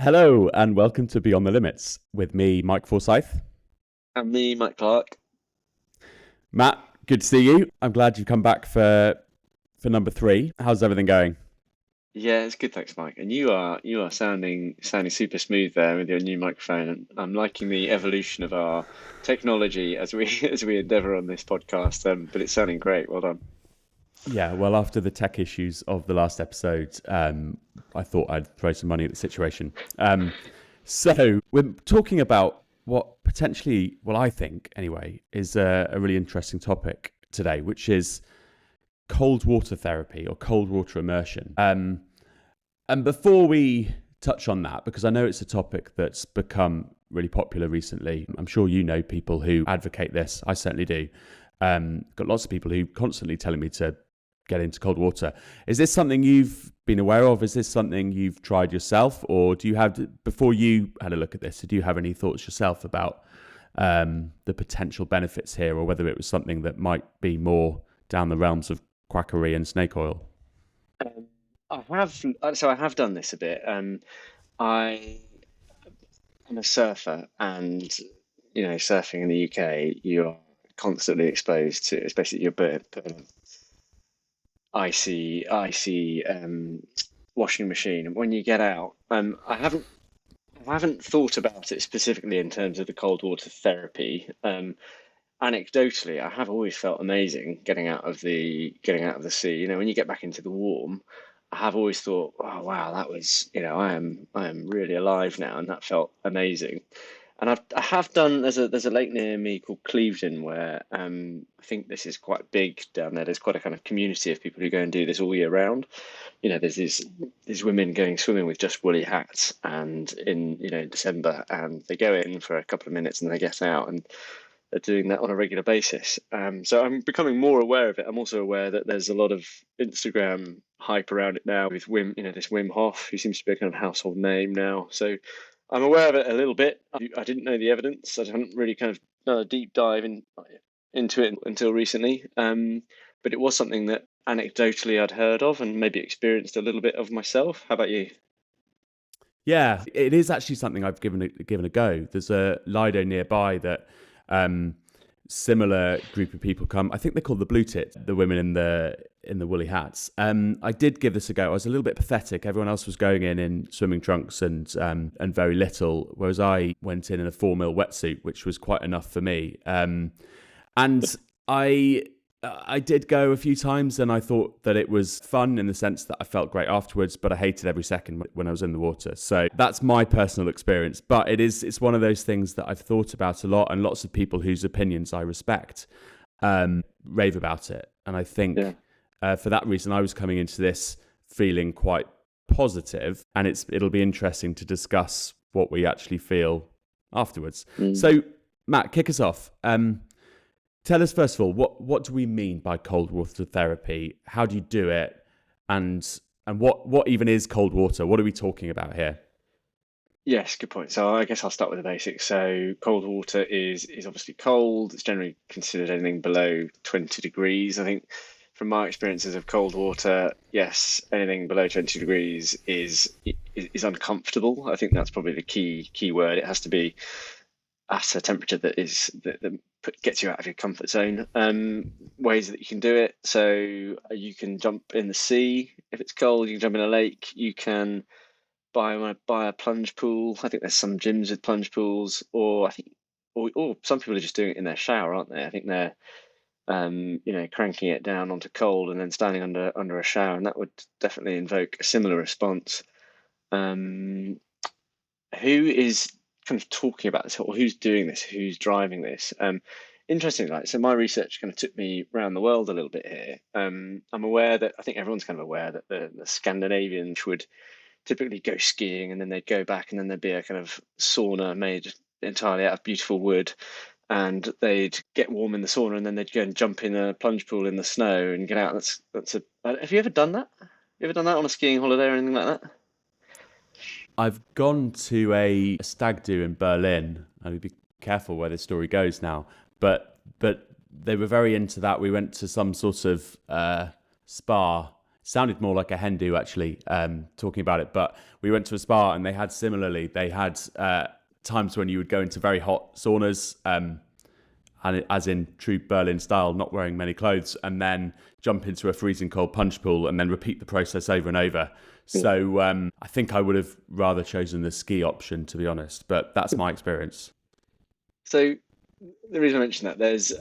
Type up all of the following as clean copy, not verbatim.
Hello and welcome to Beyond the Limits with me, Mike Forsyth. And me, Matt Clark. Matt, good to see you. I'm glad you've come back for number 3. How's everything going? Yeah, it's good, thanks, Mike. And you are sounding super smooth there with your new microphone. And I'm liking the evolution of our technology as we as we endeavour on this podcast. But it's sounding great. Well done. Yeah, well, after the tech issues of the last episode, I thought I'd throw some money at the situation. So we're talking about what potentially, well, I think anyway, is a really interesting topic today, which is cold water therapy or cold water immersion. And before we touch on that, because I know it's a topic that's become really popular recently, I'm sure you know people who advocate this. I certainly do. Got lots of people who constantly telling me to get into cold water. Is this something you've been aware of? Is this something you've tried yourself? Or do you have, before you had a look at this, do you have any thoughts yourself about the potential benefits here, or whether it was something that might be more down the realms of quackery and snake oil? Um, I have done this a bit. I am a surfer, and surfing in the UK, you are constantly exposed to, especially your icy washing machine. And when you get out, I haven't thought about it specifically in terms of the cold water therapy. Anecdotally, I have always felt amazing getting out of the sea. When you get back into the warm, I have always thought, oh wow, that was, I am really alive now, and that felt amazing. And I have done. There's a lake near me called Clevedon where I think this is quite big down there. There's quite a kind of community of people who go and do this all year round. There's these women going swimming with just woolly hats, and in December, and they go in for a couple of minutes and they get out, and they're doing that on a regular basis. So I'm becoming more aware of it. I'm also aware that there's a lot of Instagram hype around it now with this Wim Hof, who seems to be a kind of household name now. So I'm aware of it a little bit. I didn't know the evidence. I hadn't really kind of done a deep dive into it until recently. But it was something that anecdotally I'd heard of and maybe experienced a little bit of myself. How about you? Yeah, it is actually something I've given a go. There's a Lido nearby that similar group of people come. I think they're called the Blue Tit, the women in the woolly hats. I did give this a go. I was a little bit pathetic. Everyone else was going in swimming trunks and very little, whereas I went in a 4 mil wetsuit, which was quite enough for me. And I did go a few times, and I thought that it was fun in the sense that I felt great afterwards, but I hated every second when I was in the water. So that's my personal experience. But it's one of those things that I've thought about a lot, and lots of people whose opinions I respect rave about it. And I think Yeah. for that reason, I was coming into this feeling quite positive, and it'll be interesting to discuss what we actually feel afterwards. Mm. So, Matt, kick us off. Tell us first of all, what do we mean by cold water therapy? How do you do it? And what even is cold water? What are we talking about here? Yes, good point. So I guess I'll start with the basics. So cold water is obviously cold. It's generally considered anything below 20 degrees. I think from my experiences of cold water, yes, anything below 20 degrees is uncomfortable. I think that's probably the key word. It has to be at a temperature that gets you out of your comfort zone. Ways that you can do it. So you can jump in the sea if it's cold. You can jump in a lake. You can buy a plunge pool. I think there's some gyms with plunge pools, or I think, or some people are just doing it in their shower, aren't they? I think they're cranking it down onto cold and then standing under a shower, and that would definitely invoke a similar response. Um, who is kind of talking about this, or who's doing this, who's driving this? Interesting, like, so my research kind of took me around the world a little bit here. I'm aware that, I think everyone's kind of aware that the Scandinavians would typically go skiing, and then they'd go back, and then there'd be a kind of sauna made entirely out of beautiful wood, and they'd get warm in the sauna, and then they'd go and jump in a plunge pool in the snow and get out. Have you ever done that? You ever done that on a skiing holiday or anything like that? I've gone to a stag do in Berlin. I would be careful where this story goes now, but they were very into that. We went to some sort of spa sounded more like a Hindu actually, talking about it. But we went to a spa and they had times when you would go into very hot saunas, and as in true Berlin style, not wearing many clothes, and then jump into a freezing cold punch pool and then repeat the process over and over. So I think I would have rather chosen the ski option, to be honest, but that's my experience. So the reason I mentioned that there's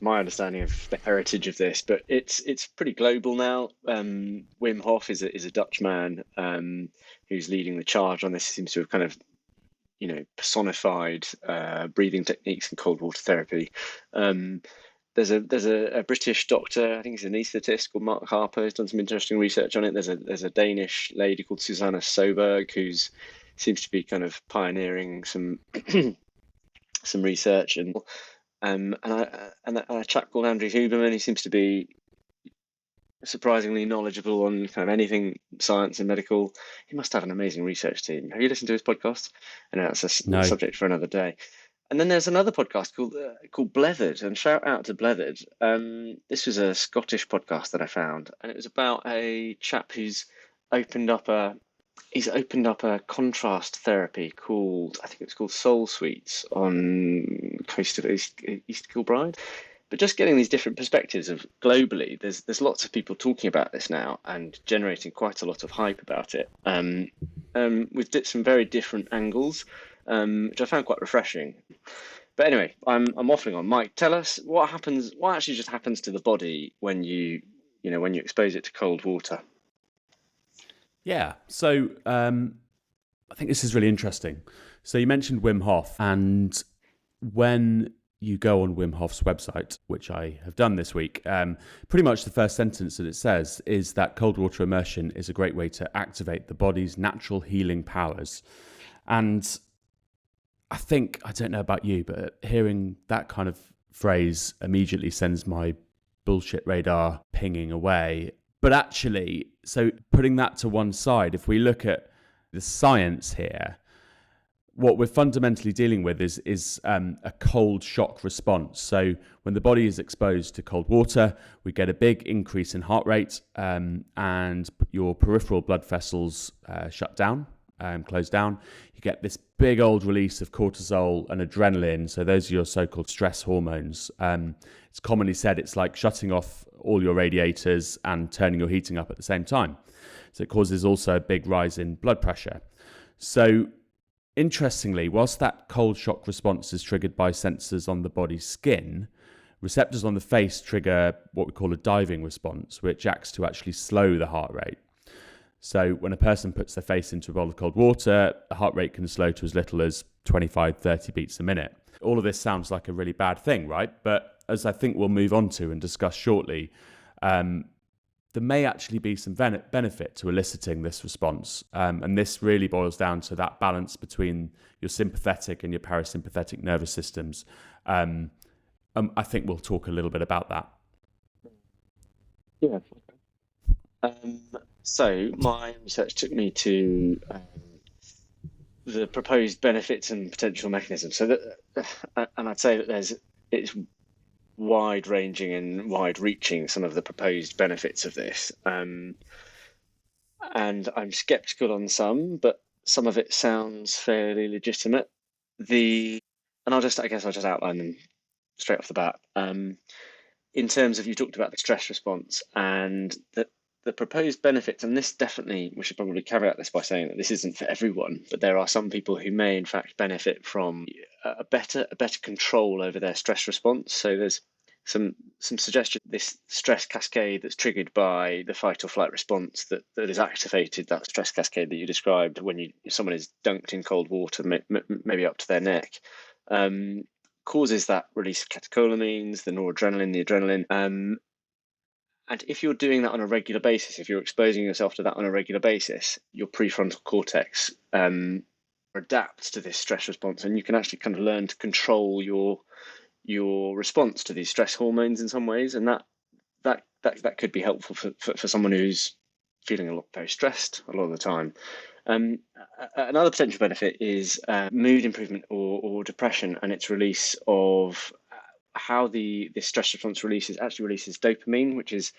my understanding of the heritage of this, but it's pretty global now. Wim Hof is a Dutch man who's leading the charge on this. He seems to have kind of personified breathing techniques and cold water therapy. There's a British doctor, I think he's an anaesthetist, called Mark Harper, who's done some interesting research on it. There's a Danish lady called Susanna Soberg who's seems to be kind of pioneering some some research, and a chap called Andrew Huberman, who seems to be surprisingly knowledgeable on kind of anything science and medical. He must have an amazing research team. Have you listened to his podcast? I know that's a No. subject for another day. And then there's another podcast called Blethered, and shout out to Blethered. This was a Scottish podcast that I found, and it was about a chap who's opened up a contrast therapy called, I think it's called Soul Suites on coast of East Kilbride. But just getting these different perspectives of globally, there's lots of people talking about this now and generating quite a lot of hype about it. With some very different angles, which I found quite refreshing. But anyway, I'm waffling on. Mike, tell us what actually just happens to the body when you expose it to cold water. Yeah, so I think this is really interesting. So you mentioned Wim Hof, and when you go on Wim Hof's website, which I have done this week, pretty much the first sentence that it says is that cold water immersion is a great way to activate the body's natural healing powers. And I don't know about you, but hearing that kind of phrase immediately sends my bullshit radar pinging away. But actually, so putting that to one side, if we look at the science here, what we're fundamentally dealing with is a cold shock response. So when the body is exposed to cold water, we get a big increase in heart rate, and your peripheral blood vessels shut down, close down. You get this big old release of cortisol and adrenaline. So those are your so-called stress hormones. It's commonly said it's like shutting off all your radiators and turning your heating up at the same time. So it causes also a big rise in blood pressure. So interestingly, whilst that cold shock response is triggered by sensors on the body's skin, receptors on the face trigger what we call a diving response, which acts to actually slow the heart rate. So when a person puts their face into a bowl of cold water, the heart rate can slow to as little as 25, 30 beats a minute. All of this sounds like a really bad thing, right? But as I think we'll move on to and discuss shortly, there may actually be some benefit to eliciting this response. And this really boils down to that balance between your sympathetic and your parasympathetic nervous systems. I think we'll talk a little bit about that. Yeah. So my research took me to the proposed benefits and potential mechanisms. So and I'd say that it's wide-ranging and wide-reaching, some of the proposed benefits of this. And I'm skeptical on some, but some of it sounds fairly legitimate. And I'll just outline them straight off the bat. In terms of, you talked about the stress response and the proposed benefits, and this definitely, we should probably caveat this by saying that this isn't for everyone, but there are some people who may in fact benefit from a better control over their stress response. So there's some suggestion this stress cascade that's triggered by the fight or flight response that is activated, that stress cascade that you described when someone is dunked in cold water, maybe up to their neck, causes that release of catecholamines, the noradrenaline, the adrenaline. And if you're doing that on a regular basis, if you're exposing yourself to that on a regular basis, your prefrontal cortex adapts to this stress response, and you can actually kind of learn to control your response to these stress hormones in some ways, and that could be helpful for someone who's feeling very stressed a lot of the time. Another potential benefit is mood improvement or depression, and its release of how this stress response releases dopamine, which is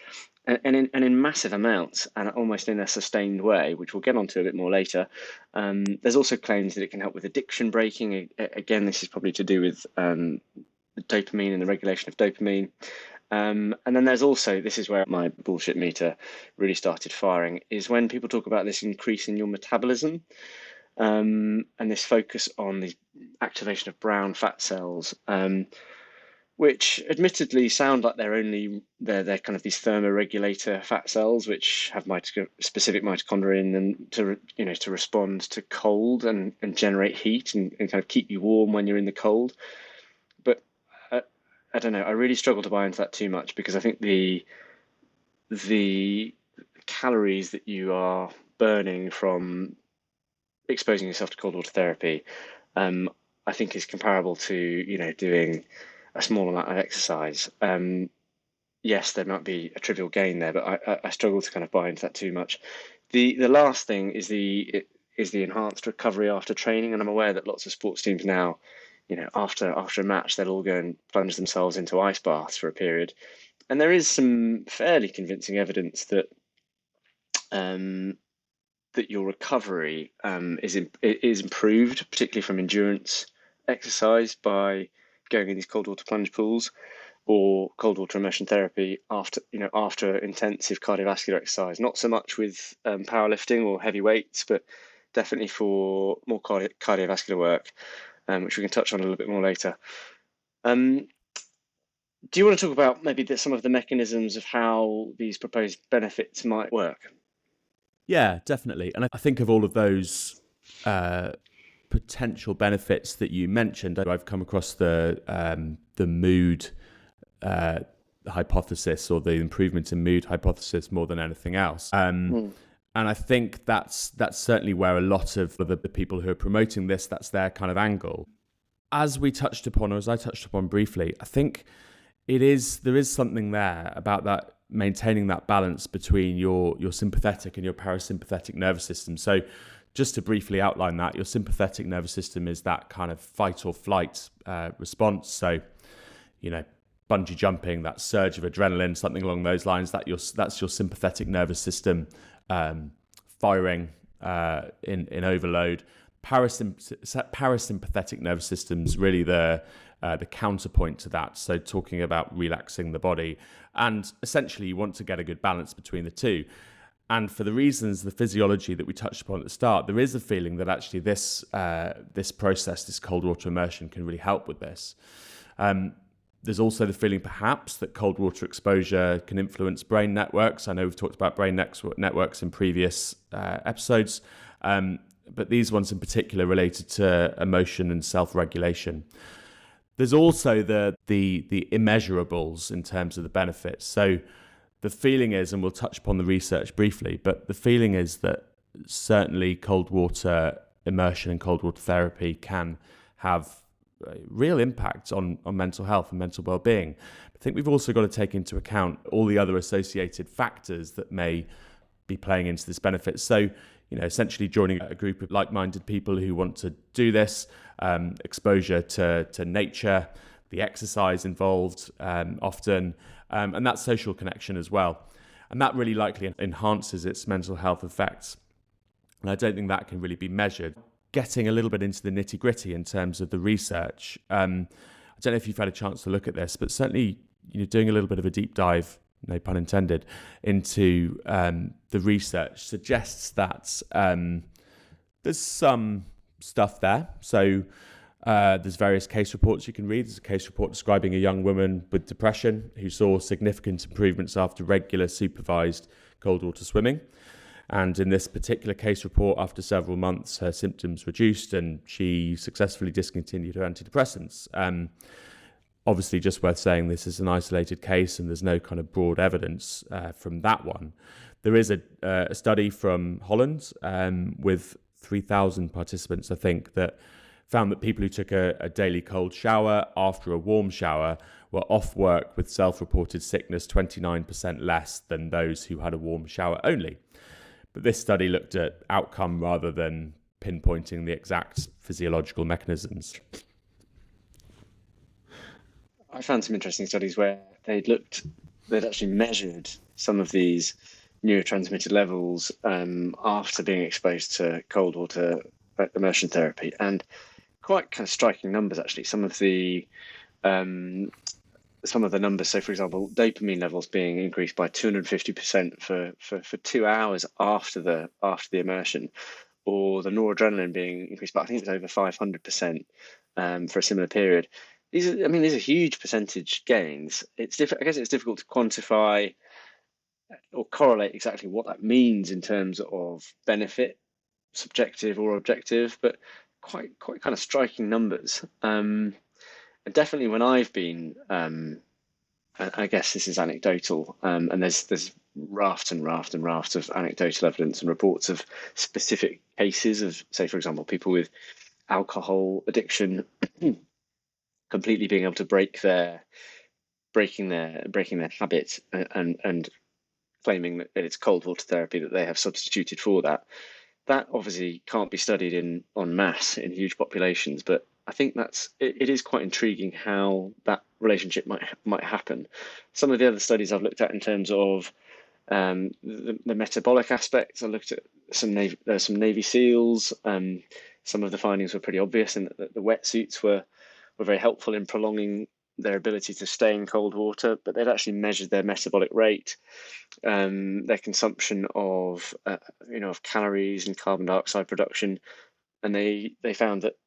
and in massive amounts and almost in a sustained way, which we'll get onto a bit more later. There's also claims that it can help with addiction breaking. Again, this is probably to do with dopamine and the regulation of dopamine. And then there's also, this is where my bullshit meter really started firing, is when people talk about this increasing your metabolism, and this focus on the activation of brown fat cells, which admittedly sound like they're kind of these thermoregulator fat cells, which have specific mitochondria in them to respond to cold and generate heat and kind of keep you warm when you're in the cold. But I don't know. I really struggle to buy into that too much, because I think the calories that you are burning from exposing yourself to cold water therapy, I think is comparable to doing a small amount of exercise. Yes, there might be a trivial gain there, but I struggle to kind of buy into that too much. The last thing is the enhanced recovery after training, and I'm aware that lots of sports teams now, after a match, they'll all go and plunge themselves into ice baths for a period, and there is some fairly convincing evidence that your recovery is improved, particularly from endurance exercise, by going in these cold water plunge pools or cold water immersion therapy after intensive cardiovascular exercise. Not so much with powerlifting or heavy weights, but definitely for more cardiovascular work, which we can touch on a little bit more later. Do you want to talk about maybe some of the mechanisms of how these proposed benefits might work? Yeah, definitely. And I think of all of those potential benefits that you mentioned, I've come across the mood hypothesis, or the improvement in mood hypothesis, more than anything else. And I think that's certainly where a lot of the people who are promoting this, that's their kind of angle. As I touched upon briefly, I think there is something there about that, maintaining that balance between your sympathetic and your parasympathetic nervous system. So just to briefly outline that, your sympathetic nervous system is that kind of fight or flight response. So, bungee jumping, that surge of adrenaline, something along those lines, that's your sympathetic nervous system firing in overload. Parasympathetic nervous system's really the counterpoint to that. So talking about relaxing the body, and essentially you want to get a good balance between the two. And for the reasons, the physiology that we touched upon at the start, there is a feeling that actually this process, this cold water immersion, can really help with this. There's also the feeling perhaps that cold water exposure can influence brain networks. I know we've talked about brain networks in previous episodes, but these ones in particular related to emotion and self-regulation. There's also the immeasurables in terms of the benefits. So the feeling is, and we'll touch upon the research briefly, but the feeling is that certainly cold water immersion and cold water therapy can have a real impact on mental health and mental well-being. I think we've also got to take into account all the other associated factors that may be playing into this benefit. So, essentially joining a group of like-minded people who want to do this, exposure to nature, the exercise involved often, and that social connection as well. And that really likely enhances its mental health effects. And I don't think that can really be measured. Getting a little bit into the nitty-gritty in terms of the research, I don't know if you've had a chance to look at this, but certainly doing a little bit of a deep dive, no pun intended, into the research suggests that there's some stuff there. So there's various case reports you can read. There's a case report describing a young woman with depression who saw significant improvements after regular supervised cold water swimming. And in this particular case report, after several months, her symptoms reduced and she successfully discontinued her antidepressants. Obviously, just worth saying, this is an isolated case and there's no kind of broad evidence from that one. There is a study from Holland with 3,000 participants, I think, that found that people who took a daily cold shower after a warm shower were off work with self-reported sickness 29% less than those who had a warm shower only. But this study looked at outcome rather than pinpointing the exact physiological mechanisms. I found some interesting studies where they'd actually measured some of these neurotransmitter levels after being exposed to cold water immersion therapy, and quite kind of striking numbers actually. Some of the numbers. So, for example, dopamine levels being increased by 250% for 2 hours after the immersion, or the noradrenaline being increased by, I think it was over 500% for a similar period. These are huge percentage gains. I guess it's difficult to quantify or correlate exactly what that means in terms of benefit, subjective or objective, but quite kind of striking numbers. And definitely when I've been, I guess this is anecdotal, and there's raft and raft and raft of anecdotal evidence and reports of specific cases of, say, for example, people with alcohol addiction completely being able to breaking their habit, and claiming that it's cold water therapy that they have substituted for that. That obviously can't be studied en masse in huge populations, but I think it is quite intriguing how that relationship might happen. Some of the other studies I've looked at in terms of the metabolic aspects, I looked at some Navy SEALs. Some of the findings were pretty obvious, and that the wetsuits were very helpful in prolonging their ability to stay in cold water, but they'd actually measured their metabolic rate, their consumption of calories and carbon dioxide production, and they found that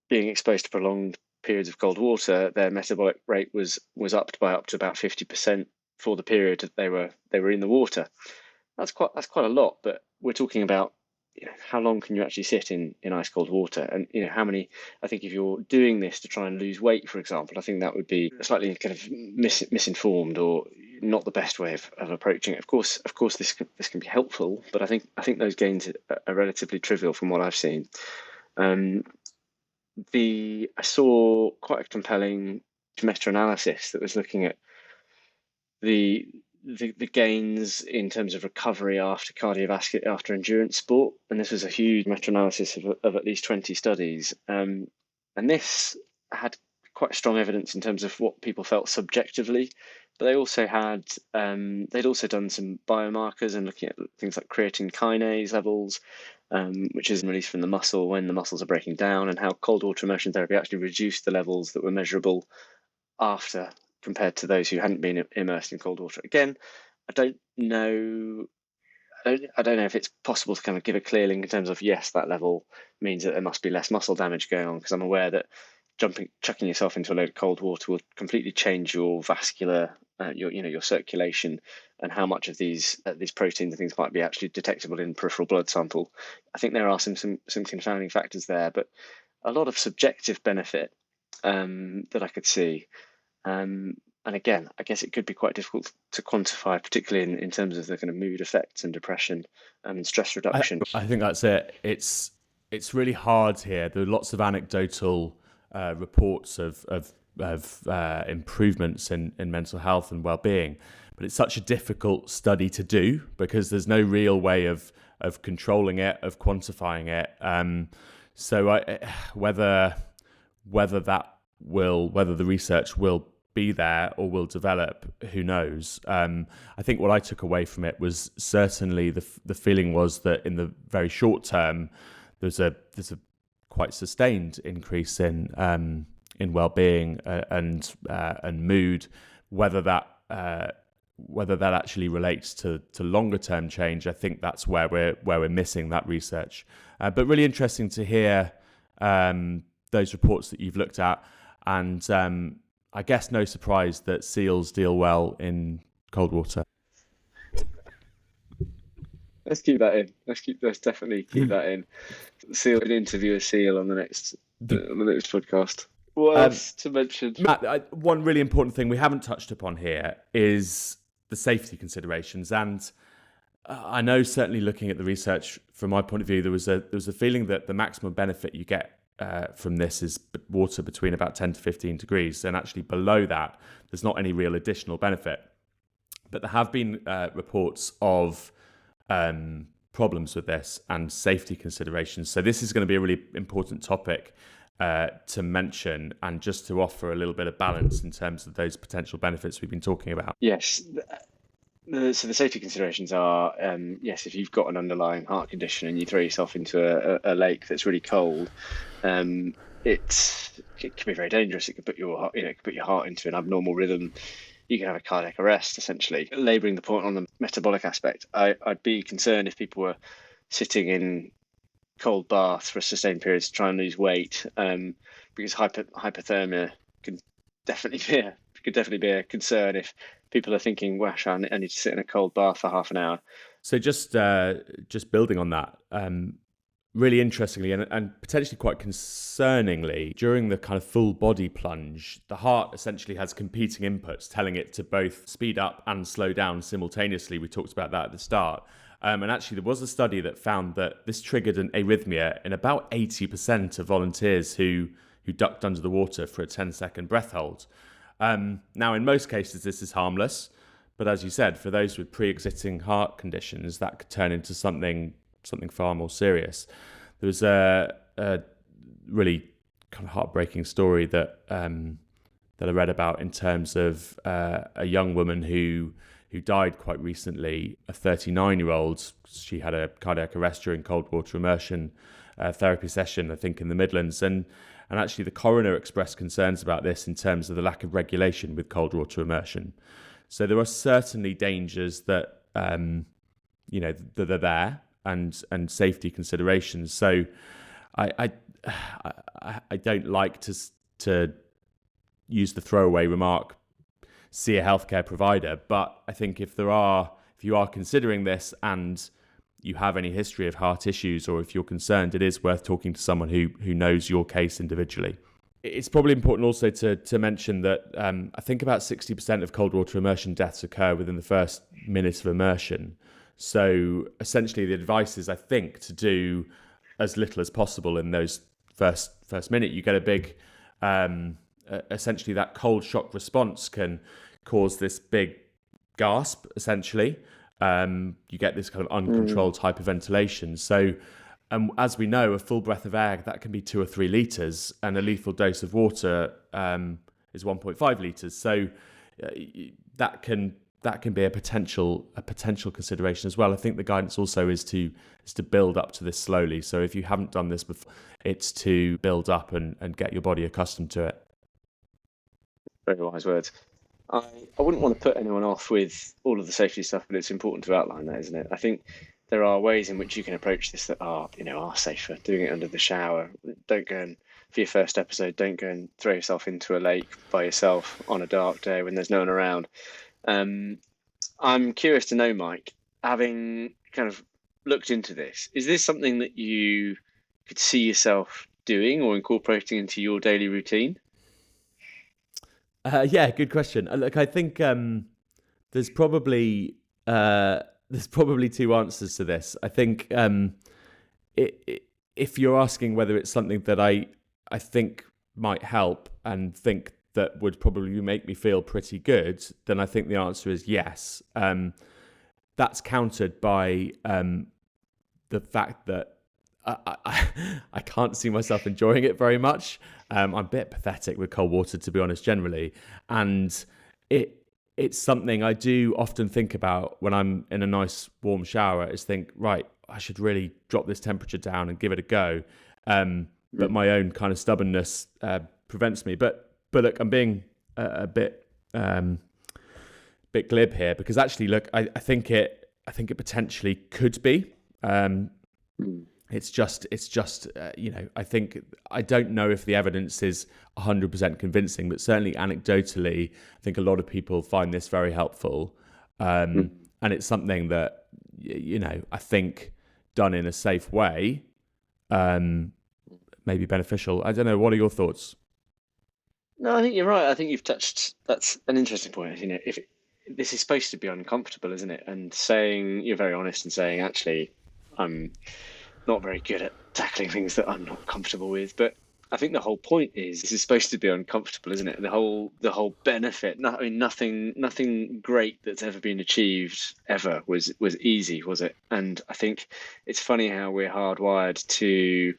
being exposed to prolonged periods of cold water, their metabolic rate was upped by up to about 50% for the period that they were in the water. That's quite a lot, but we're talking about how long can you actually sit in ice cold water, and how many. I think if you're doing this to try and lose weight, for example, I think that would be slightly kind of misinformed, or not the best way of approaching it. Of course, this can be helpful, but I think those gains are relatively trivial from what I've seen. I saw quite a compelling meta-analysis that was looking at the gains in terms of recovery after after endurance sport, and this was a huge meta-analysis of at least 20 studies, and this had quite strong evidence in terms of what people felt subjectively, but they also had they'd also done some biomarkers and looking at things like creatine kinase levels, which is released from the muscle when the muscles are breaking down, and how cold water immersion therapy actually reduced the levels that were measurable after, compared to those who hadn't been immersed in cold water. Again, I don't know if it's possible to kind of give a clear link in terms of, yes, that level means that there must be less muscle damage going on, because I'm aware that chucking yourself into a load of cold water will completely change your vascular, your circulation, and how much of these proteins and things might be actually detectable in peripheral blood sample. I think there are some confounding factors there, but a lot of subjective benefit that I could see. And again, I guess it could be quite difficult to quantify, particularly in terms of the kind of mood effects and depression and stress reduction. I think that's it. It's really hard here. There are lots of anecdotal reports of improvements in mental health and well-being, but it's such a difficult study to do because there's no real way of controlling it, of quantifying it. So whether the research will be there or will develop, who knows. I think what I took away from it was certainly the feeling was that in the very short term there's a quite sustained increase in well-being and mood. Whether that actually relates to longer term change, I think that's where we're missing that research. But really interesting to hear those reports that you've looked at, and I guess no surprise that seals deal well in cold water. Let's keep that in. Let's definitely keep that in. Interview a seal on the next podcast. What else to mention? Matt, one really important thing we haven't touched upon here is the safety considerations. And I know, certainly looking at the research from my point of view, there was a feeling that the maximum benefit you get from this is water between about 10 to 15 degrees, and actually below that there's not any real additional benefit. But there have been reports of problems with this and safety considerations. So this is going to be a really important topic to mention, and just to offer a little bit of balance in terms of those potential benefits we've been talking about. Yes, So the safety considerations are, yes, if you've got an underlying heart condition and you throw yourself into a lake that's really cold, um, it can be very dangerous. It could put your heart, it could put your heart into an abnormal rhythm. You can have a cardiac arrest, essentially. Labouring the point on the metabolic aspect, I'd be concerned if people were sitting in cold baths for a sustained period to try and lose weight, because hypothermia can definitely be a concern if people are thinking, "Wash, I need to sit in a cold bath for half an hour." So just building on that, really interestingly and potentially quite concerningly, during the kind of full body plunge, the heart essentially has competing inputs telling it to both speed up and slow down simultaneously. We talked about that at the start. And actually, there was a study that found that this triggered an arrhythmia in about 80% of volunteers who ducked under the water for a 10-second breath hold. Now, in most cases, this is harmless. But as you said, for those with pre-existing heart conditions, that could turn into something far more serious. There was a really kind of heartbreaking story that I read about in terms of a young woman who died quite recently, a 39-year-old. She had a cardiac arrest during cold water immersion therapy session, I think, in the Midlands. And actually, the coroner expressed concerns about this in terms of the lack of regulation with cold water immersion. So there are certainly dangers that that are there, and safety considerations. So I don't like to use the throwaway remark, see a healthcare provider, but I think if you are considering this and you have any history of heart issues, or if you're concerned, it is worth talking to someone who knows your case individually. It's probably important also to mention that I think about 60% of cold water immersion deaths occur within the first minute of immersion. So essentially the advice is, I think, to do as little as possible in those first minute. You get a big, essentially that cold shock response can cause this big gasp, essentially. You get this kind of uncontrolled hyperventilation. So as we know, a full breath of air, that can be 2 or 3 litres, and a lethal dose of water is 1.5 litres. So that can be a potential consideration as well. I think the guidance also is to build up to this slowly. So if you haven't done this before, it's to build up and get your body accustomed to it. Very wise words. I wouldn't want to put anyone off with all of the safety stuff, but it's important to outline that, isn't it? I think there are ways in which you can approach this that are safer. Doing it under the shower. Don't go and, for your first episode, don't go and throw yourself into a lake by yourself on a dark day when there's no one around. I'm curious to know, Mike, having kind of looked into this, is this something that you could see yourself doing or incorporating into your daily routine? Yeah, good question. Look, I think there's probably 2 answers to this. I think if you're asking whether it's something that I think might help and think that would probably make me feel pretty good, then I think the answer is yes. That's countered by the fact that I can't see myself enjoying it very much. I'm a bit pathetic with cold water, to be honest, generally. And it's something I do often think about when I'm in a nice warm shower, is think, right, I should really drop this temperature down and give it a go. But my own kind of stubbornness prevents me. But look, I'm being a bit glib here, because actually, look, I think it potentially could be. It's just I don't know if the evidence is 100% convincing, but certainly anecdotally, I think a lot of people find this very helpful. And it's something that, I think done in a safe way, may be beneficial. I don't know. What are your thoughts? No, I think you're right. I think that's an interesting point. If this is supposed to be uncomfortable, isn't it? And you're very honest in saying, actually, I'm not very good at tackling things that I'm not comfortable with. But I think the whole point is this is supposed to be uncomfortable, isn't it? The whole benefit. Nothing great that's ever been achieved ever was easy, was it? And I think it's funny how we're hardwired to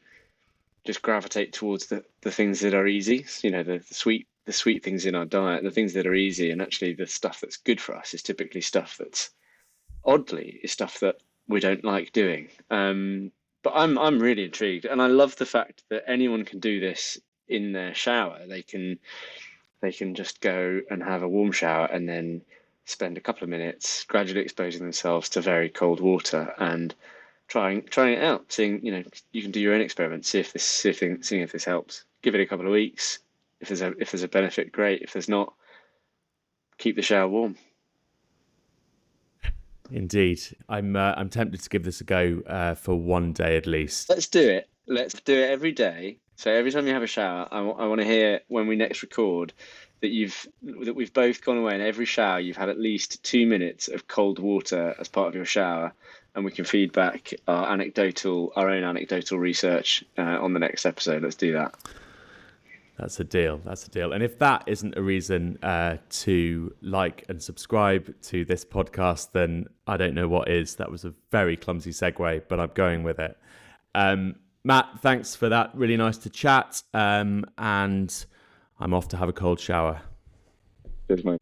just gravitate towards the things that are easy. The sweet the sweet things in our diet, the things that are easy, and actually the stuff that's good for us is typically stuff that's oddly is stuff that we don't like doing. But I'm really intrigued, and I love the fact that anyone can do this in their shower. They can just go and have a warm shower and then spend a couple of minutes gradually exposing themselves to very cold water and trying it out, seeing, you can do your own experiment, seeing if this helps. Give it a couple of weeks. If there's a benefit, great. If there's not, keep the shower warm. Indeed, I'm tempted to give this a go for one day at least. Let's do it. Let's do it every day. So every time you have a shower, I want to hear when we next record that we've both gone away, and every shower you've had at least 2 minutes of cold water as part of your shower, and we can feed back our own anecdotal research on the next episode. Let's do that. That's a deal. And if that isn't a reason to like and subscribe to this podcast, then I don't know what is. That was a very clumsy segue, but I'm going with it. Matt, thanks for that. Really nice to chat. And I'm off to have a cold shower. Cheers, mate.